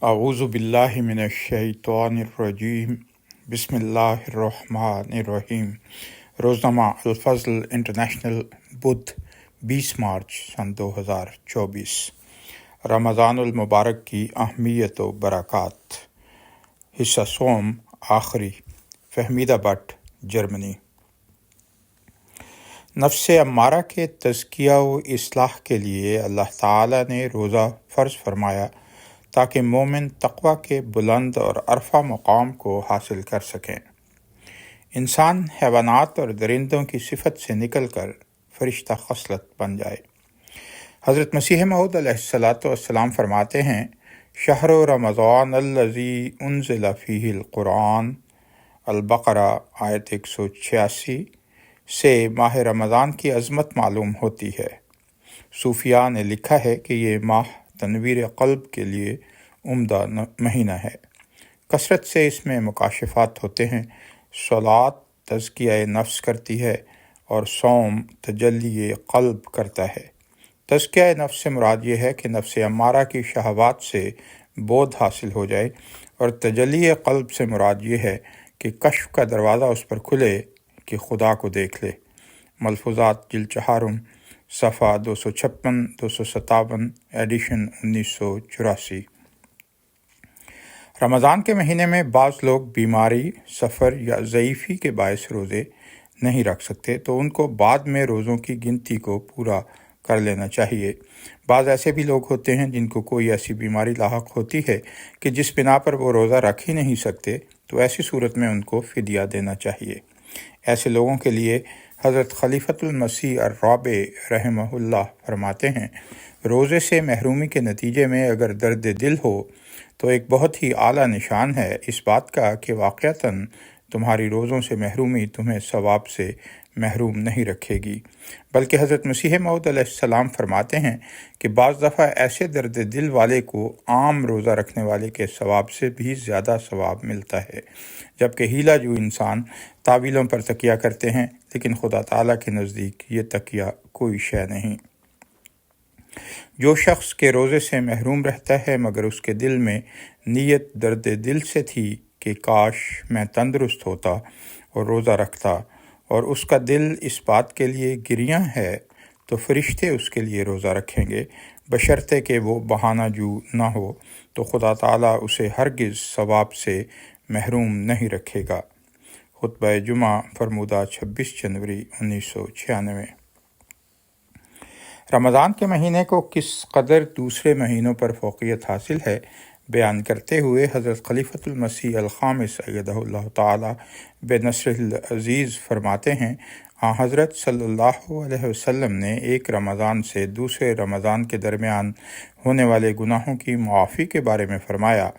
اعوذ باللہ من الشیطان الرجیم، بسم اللہ الرحمن الرحیم۔ روزنامہ الفضل انٹرنیشنل، بدھ 20 مارچ سن 2024۔ رمضان المبارک کی اہمیت و برکات، حصہ سوم، آخری، فہمیدہ بٹ، جرمنی۔ نفس امارہ کے تزکیہ و اصلاح کے لیے اللہ تعالیٰ نے روزہ فرض فرمایا تاکہ مومن تقوی کے بلند اور عرفہ مقام کو حاصل کر سکیں۔ انسان حیوانات اور درندوں کی صفت سے نکل کر فرشتہ خصلت بن جائے۔ حضرت مسیح موعود علیہ السلام فرماتے ہیں، شہر رمضان الذی انزل فیہ القرآن، البقرہ آیت 186 سے ماہ رمضان کی عظمت معلوم ہوتی ہے۔ صوفیاء نے لکھا ہے کہ یہ ماہ تنویر قلب کے لیے عمدہ مہینہ ہے۔ کثرت سے اس میں مکاشفات ہوتے ہیں۔ صلاۃ تزکیہ نفس کرتی ہے اور صوم تجلی قلب کرتا ہے۔ تزکیہ نفس سے مراد یہ ہے کہ نفس امارہ کی شہوات سے بودھ حاصل ہو جائے، اور تجلی قلب سے مراد یہ ہے کہ کشف کا دروازہ اس پر کھلے کہ خدا کو دیکھ لے۔ ملفوظات جلد 4، صفحہ 256 257، ایڈیشن 1984۔ رمضان کے مہینے میں بعض لوگ بیماری، سفر یا ضعیفی کے باعث روزے نہیں رکھ سکتے، تو ان کو بعد میں روزوں کی گنتی کو پورا کر لینا چاہیے۔ بعض ایسے بھی لوگ ہوتے ہیں جن کو کوئی ایسی بیماری لاحق ہوتی ہے کہ جس بنا پر وہ روزہ رکھ ہی نہیں سکتے، تو ایسی صورت میں ان کو فدیہ دینا چاہیے۔ ایسے لوگوں کے لیے حضرت خلیفۃ المسیح الرابع رحمہ اللہ فرماتے ہیں، روزے سے محرومی کے نتیجے میں اگر درد دل ہو تو ایک بہت ہی اعلیٰ نشان ہے اس بات کا کہ واقعتاً تمہاری روزوں سے محرومی تمہیں ثواب سے محروم نہیں رکھے گی، بلکہ حضرت مسیح موعود علیہ السلام فرماتے ہیں کہ بعض دفعہ ایسے درد دل والے کو عام روزہ رکھنے والے کے ثواب سے بھی زیادہ ثواب ملتا ہے، جبکہ ہیلہ جو انسان تعویلوں پر تکیہ کرتے ہیں، لیکن خدا تعالیٰ کے نزدیک یہ تکیہ کوئی شے نہیں۔ جو شخص کے روزے سے محروم رہتا ہے مگر اس کے دل میں نیت درد دل سے تھی کہ کاش میں تندرست ہوتا اور روزہ رکھتا، اور اس کا دل اس بات کے لیے گریاں ہے، تو فرشتے اس کے لیے روزہ رکھیں گے، بشرطے کہ وہ بہانہ جو نہ ہو، تو خدا تعالیٰ اسے ہرگز ثواب سے محروم نہیں رکھے گا۔ خطبہ جمعہ فرمودہ 26 جنوری 1996۔ رمضان کے مہینے کو کس قدر دوسرے مہینوں پر فوقیت حاصل ہے بیان کرتے ہوئے حضرت خلیفۃ المسیح الخامس ایدہ اللہ تعالی بنصرہ العزیز فرماتے ہیں، حضرت صلی اللہ علیہ وسلم نے ایک رمضان سے دوسرے رمضان کے درمیان ہونے والے گناہوں کی معافی کے بارے میں فرمایا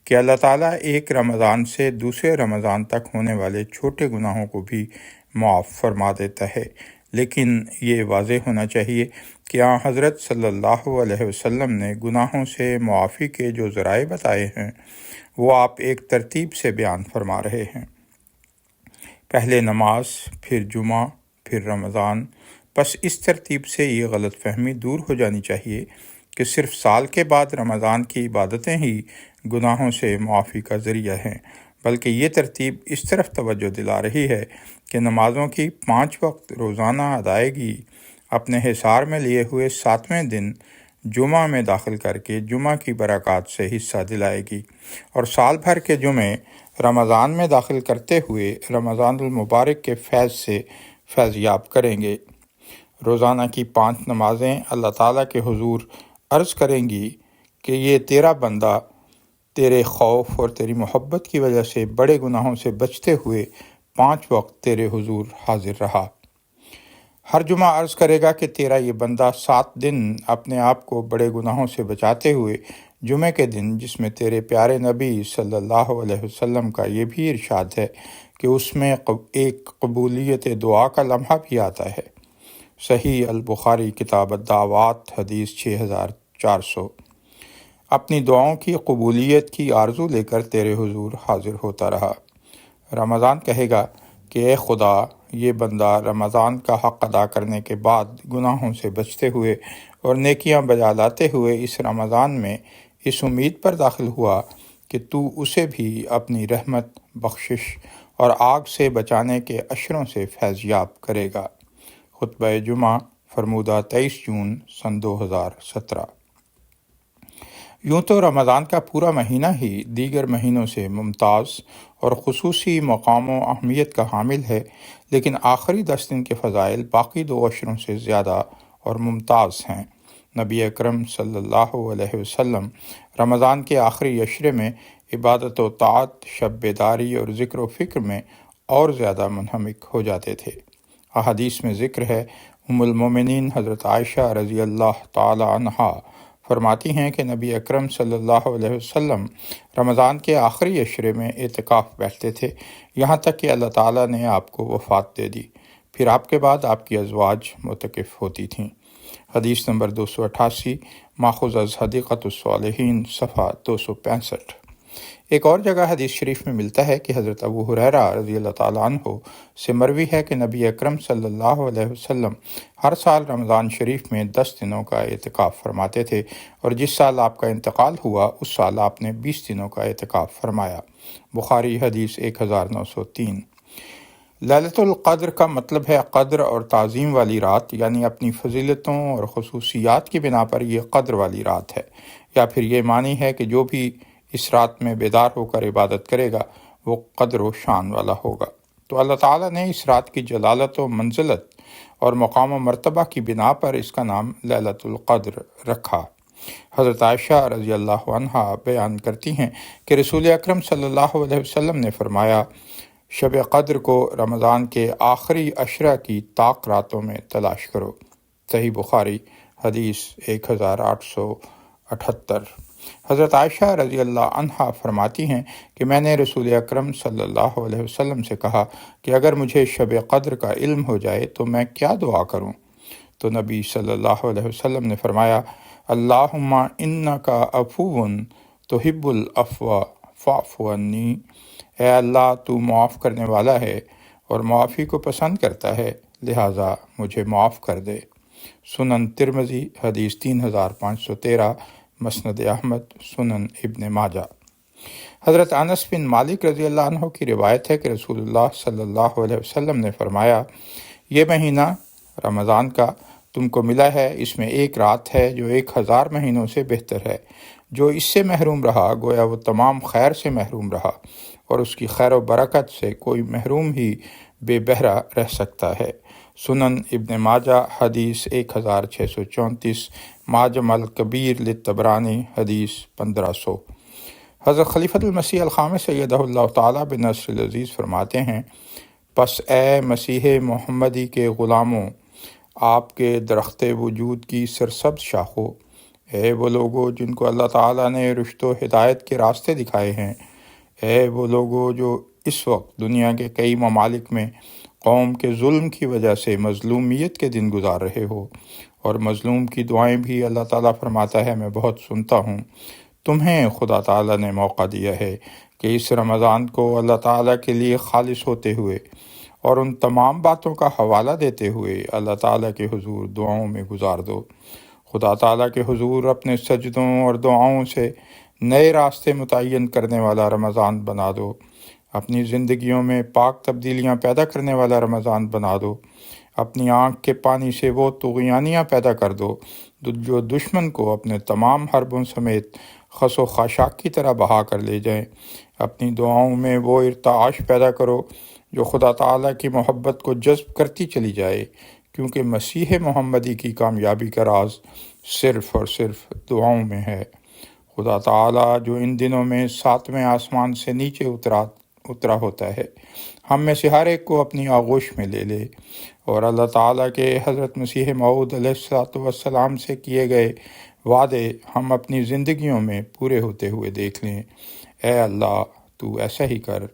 کہ اللہ تعالیٰ ایک رمضان سے دوسرے رمضان تک ہونے والے چھوٹے گناہوں کو بھی معاف فرما دیتا ہے، لیکن یہ واضح ہونا چاہیے کہ حضرت صلی اللہ علیہ وسلم نے گناہوں سے معافی کے جو ذرائع بتائے ہیں وہ آپ ایک ترتیب سے بیان فرما رہے ہیں۔ پہلے نماز، پھر جمعہ، پھر رمضان۔ بس اس ترتیب سے یہ غلط فہمی دور ہو جانی چاہیے کہ صرف سال کے بعد رمضان کی عبادتیں ہی گناہوں سے معافی کا ذریعہ ہیں، بلکہ یہ ترتیب اس طرف توجہ دلا رہی ہے کہ نمازوں کی 5 وقت روزانہ ادائیگی اپنے حصار میں لیے ہوئے 7ویں دن جمعہ میں داخل کر کے جمعہ کی برکات سے حصہ دلائے گی، اور سال بھر کے جمعے رمضان میں داخل کرتے ہوئے رمضان المبارک کے فیض سے فیض یاب کریں گے۔ روزانہ کی 5 نمازیں اللہ تعالیٰ کے حضور عرض کریں گی کہ یہ تیرا بندہ تیرے خوف اور تیری محبت کی وجہ سے بڑے گناہوں سے بچتے ہوئے 5 وقت تیرے حضور حاضر رہا۔ ہر جمعہ عرض کرے گا کہ تیرا یہ بندہ 7 دن اپنے آپ کو بڑے گناہوں سے بچاتے ہوئے جمعے کے دن، جس میں تیرے پیارے نبی صلی اللہ علیہ وسلم کا یہ بھی ارشاد ہے کہ اس میں ایک قبولیت دعا کا لمحہ بھی آتا ہے۔ صحیح البخاری کتاب الدعوات، حدیث 6400۔ اپنی دعاؤں کی قبولیت کی آرزو لے کر تیرے حضور حاضر ہوتا رہا۔ رمضان کہے گا کہ اے خدا، یہ بندہ رمضان کا حق ادا کرنے کے بعد گناہوں سے بچتے ہوئے اور نیکیاں بجا لاتے ہوئے اس رمضان میں اس امید پر داخل ہوا کہ تو اسے بھی اپنی رحمت، بخشش اور آگ سے بچانے کے اشروں سے فیض یاب کرے گا۔ خطبہ جمعہ فرمودہ 23 جون سن 2017۔ یوں تو رمضان کا پورا مہینہ ہی دیگر مہینوں سے ممتاز اور خصوصی مقام و اہمیت کا حامل ہے، لیکن آخری 10 دن کے فضائل باقی 2 اشروں سے زیادہ اور ممتاز ہیں۔ نبی اکرم صلی اللہ علیہ وسلم رمضان کے آخری عشرے میں عبادت و طاعت، شب بیداری اور ذکر و فکر میں اور زیادہ منہمک ہو جاتے تھے۔ احادیث میں ذکر ہے، ام المومنین حضرت عائشہ رضی اللہ تعالی عنہا فرماتی ہیں کہ نبی اکرم صلی اللہ علیہ وسلم رمضان کے آخری عشرے میں اعتکاف بیٹھتے تھے، یہاں تک کہ اللہ تعالیٰ نے آپ کو وفات دے دی، پھر آپ کے بعد آپ کی ازواج معتکف ہوتی تھیں۔ حدیث نمبر 288 ماخوذ از حدیقۃ الصالحین صفحہ 265۔ ایک اور جگہ حدیث شریف میں ملتا ہے کہ حضرت ابو ہریرہ رضی اللہ تعالیٰ عنہ سے مروی ہے کہ نبی اکرم صلی اللہ علیہ وسلم ہر سال رمضان شریف میں 10 دنوں کا اعتکاف فرماتے تھے، اور جس سال آپ کا انتقال ہوا اس سال آپ نے 20 دنوں کا اعتکاف فرمایا۔ بخاری حدیث 1903۔ لیلۃ القدر کا مطلب ہے قدر اور تعظیم والی رات، یعنی اپنی فضیلتوں اور خصوصیات کی بنا پر یہ قدر والی رات ہے، یا پھر یہ معنی ہے کہ جو بھی اس رات میں بیدار ہو کر عبادت کرے گا وہ قدر و شان والا ہوگا۔ تو اللہ تعالیٰ نے اس رات کی جلالت و منزلت اور مقام و مرتبہ کی بنا پر اس کا نام لیلۃ القدر رکھا۔ حضرت عائشہ رضی اللہ عنہا بیان کرتی ہیں کہ رسول اکرم صلی اللہ علیہ وسلم نے فرمایا، شب قدر کو رمضان کے آخری عشرہ کی طاق راتوں میں تلاش کرو۔ صحیح بخاری حدیث 1878۔ حضرت عائشہ رضی اللہ عنہا فرماتی ہیں کہ میں نے رسول اکرم صلی اللہ علیہ وسلم سے کہا کہ اگر مجھے شب قدر کا علم ہو جائے تو میں کیا دعا کروں؟ تو نبی صلی اللہ علیہ وسلم نے فرمایا، اللہم انکا عفو تحب العفو فاعف عنی، اے اللہ تو معاف کرنے والا ہے اور معافی کو پسند کرتا ہے، لہٰذا مجھے معاف کر دے۔ سنن ترمذی حدیث 3513، مسند احمد، سنن ابن ماجہ۔ حضرت انس بن مالک رضی اللہ عنہ کی روایت ہے کہ رسول اللہ صلی اللہ علیہ وسلم نے فرمایا، یہ مہینہ رمضان کا تم کو ملا ہے، اس میں ایک رات ہے جو 1000 مہینوں سے بہتر ہے۔ جو اس سے محروم رہا گویا وہ تمام خیر سے محروم رہا، اور اس کی خیر و برکت سے کوئی محروم ہی بے بہرہ رہ سکتا ہے۔ سنن ابن ماجہ حدیث 1634، معجم الکبیر للطبرانی حدیث 1500۔ حضرت خلیفۃ المسیح الخامس ایدہ اللہ تعالیٰ بنصر العزیز فرماتے ہیں، پس اے مسیح محمدی کے غلاموں، آپ کے درخت وجود کی سرسبز شاخوں، اے وہ لوگوں جن کو اللہ تعالیٰ نے رشد و ہدایت کے راستے دکھائے ہیں، اے وہ لوگوں جو اس وقت دنیا کے کئی ممالک میں قوم کے ظلم کی وجہ سے مظلومیت کے دن گزار رہے ہو، اور مظلوم کی دعائیں بھی اللہ تعالیٰ فرماتا ہے میں بہت سنتا ہوں، تمہیں خدا تعالیٰ نے موقع دیا ہے کہ اس رمضان کو اللہ تعالیٰ کے لیے خالص ہوتے ہوئے اور ان تمام باتوں کا حوالہ دیتے ہوئے اللہ تعالیٰ کے حضور دعاؤں میں گزار دو۔ خدا تعالیٰ کے حضور اپنے سجدوں اور دعاؤں سے نئے راستے متعین کرنے والا رمضان بنا دو، اپنی زندگیوں میں پاک تبدیلیاں پیدا کرنے والا رمضان بنا دو، اپنی آنکھ کے پانی سے وہ طغیانیاں پیدا کر دو جو دشمن کو اپنے تمام حربوں سمیت خس و خاشاک کی طرح بہا کر لے جائیں، اپنی دعاؤں میں وہ ارتعاش پیدا کرو جو خدا تعالیٰ کی محبت کو جذب کرتی چلی جائے، کیونکہ مسیح محمدی کی کامیابی کا راز صرف اور صرف دعاؤں میں ہے۔ خدا تعالیٰ جو ان دنوں میں 7ویں آسمان سے نیچے اترا ہوتا ہے، ہم میں سے ہر ایک کو اپنی آغوش میں لے لے، اور اللہ تعالیٰ کے حضرت مسیح موعود علیہ السلام سے کیے گئے وعدے ہم اپنی زندگیوں میں پورے ہوتے ہوئے دیکھ لیں۔ اے اللہ تو ایسا ہی کر،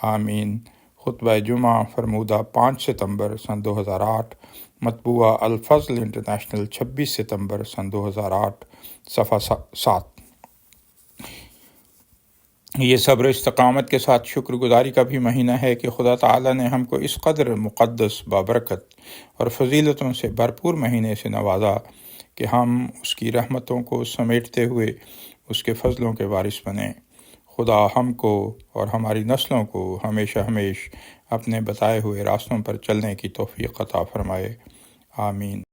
آمین۔ خطبہ جمعہ فرمودہ 5 ستمبر سن 2008، مطبوعہ الفضل انٹرنیشنل 26 ستمبر سن 2008، صفحہ 7۔ یہ صبر و استقامت کے ساتھ شکر گزاری کا بھی مہینہ ہے کہ خدا تعالیٰ نے ہم کو اس قدر مقدس، بابرکت اور فضیلتوں سے بھرپور مہینے سے نوازا کہ ہم اس کی رحمتوں کو سمیٹتے ہوئے اس کے فضلوں کے وارث بنیں۔ خدا ہم کو اور ہماری نسلوں کو ہمیشہ اپنے بتائے ہوئے راستوں پر چلنے کی توفیق عطا فرمائے۔ آمین۔